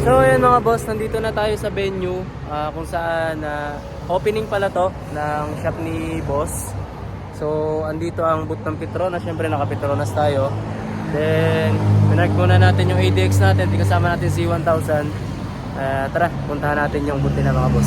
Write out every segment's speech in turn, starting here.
So ayan mga boss, nandito na tayo sa venue kung saan opening pala to ng shop ni boss. So andito ang booth ng Petronas, syempre naka Petronas tayo. Then pinark muna natin yung ADX natin, di kasama natin si 1000. Tara, puntahan natin yung booth nila mga boss.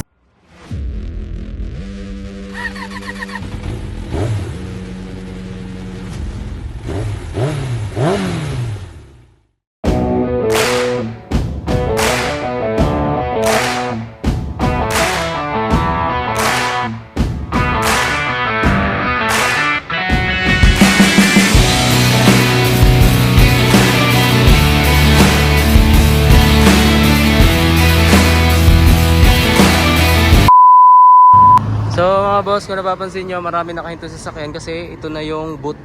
So mga boss, kung napapansin nyo, marami nakahinto sa sasakyan kasi ito na yung booth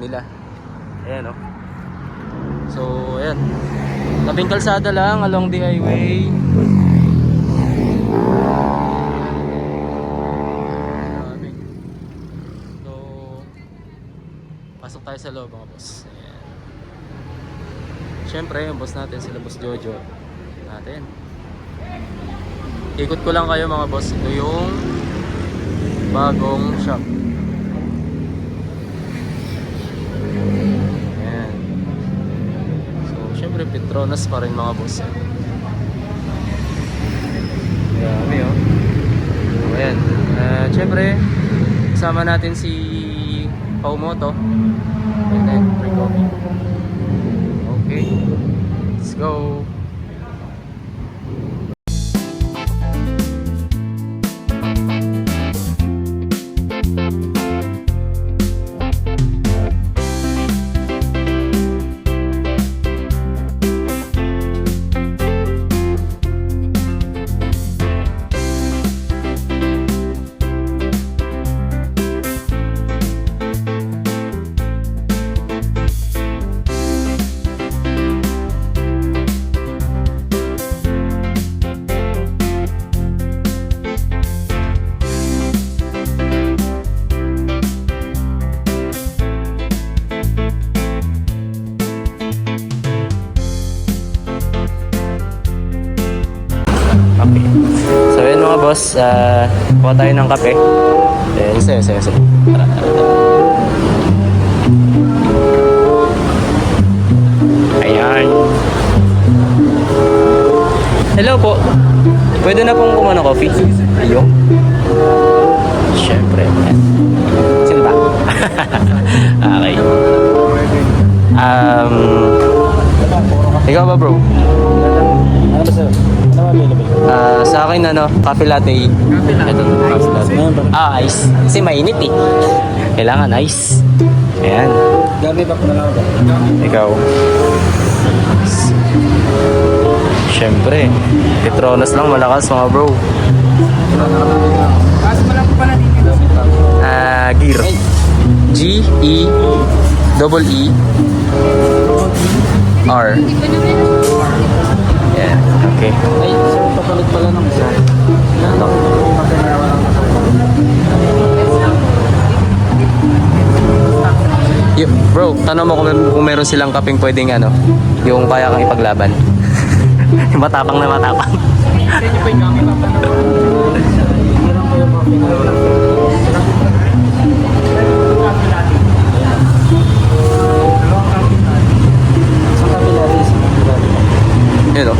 nila. Ayan o. So ayan, tabing kalsada lang along the highway. So pasok tayo sa loob mga boss. Ayan. Siyempre yung boss natin, sila boss Jojo natin. Ikot ko lang kayo mga boss, ito yung bagong shop. Ayan. So syempre Petronas pa rin mga boss. Dami oh. So ayan, syempre kasama natin si Paumoto. Ayan, pre-coffee. Okay, let's go. Okay. So yun mga boss, kuha tayo ng kape. Sige. Tara. Ayan. Hello po. Pwede na pong kumano coffee? Ayun. Siyempre. Sino ba? Okay. Ikaw ba bro? Ano ba sir? Ano ba available? Sa akin coffee latte. Ito, coffee latte. Ice. Kasi mainit eh. Kailangan ice. Ayan. Gamit ako na lang ako. Ikaw. Siyempre, Petronas lang malakas mga bro. Kaso mo lang po pala dito. Gear. G-E-E-E-R. Yeah, okay. Ay, sir, papalit pala ng isa. Nandok ko yung kapinawa lang ako. Bro, tanong mo kung meron silang kaping pwedeng yung kaya kang ipaglaban. Yung matapang na matapang. Sa inyo po yung gamit ako na. Hirang ko yung kapinawa lang. Yun o.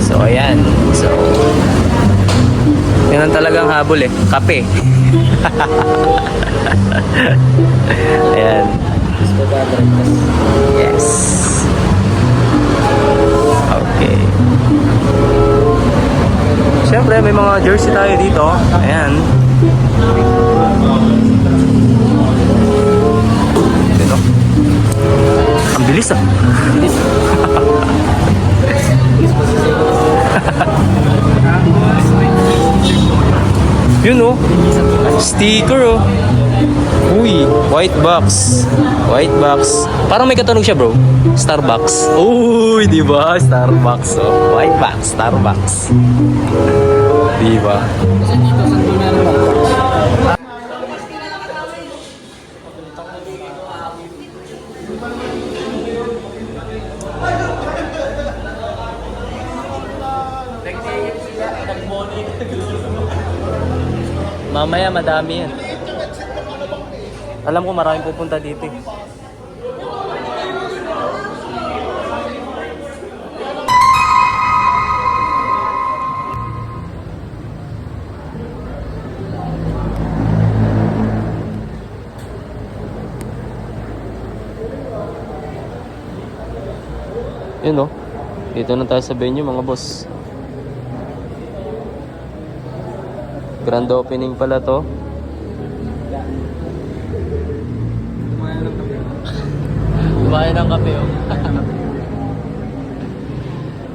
So ayan. So yun ang talagang habol eh. Kape. Ayan. Yes. Okay. Siyempre may mga jersey tayo dito. Ayan. Ito. Ang bilis ah. Yun oh. Sticker oh. Uy, white box. White box. Parang may katunog siya, bro. Starbucks. Uy, di ba? Starbucks oh. White box, Starbucks. Di ba? Kasi dito sa tunay na mag-box. Mamaya madami yan. Alam ko maraming pupunta dito eh. Yun o. Dito na tayo sa venue mga boss. Grand opening pala to. Kumain ng kape oh.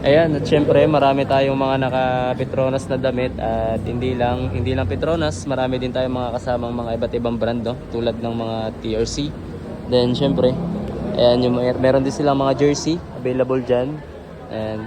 Ayan, at syempre marami tayong mga naka-Petronas na damit at hindi lang Petronas, marami din tayong mga kasamang mga iba't ibang brand no? Tulad ng mga TRC. Then syempre, ayan yung meron din silang mga jersey available dyan. And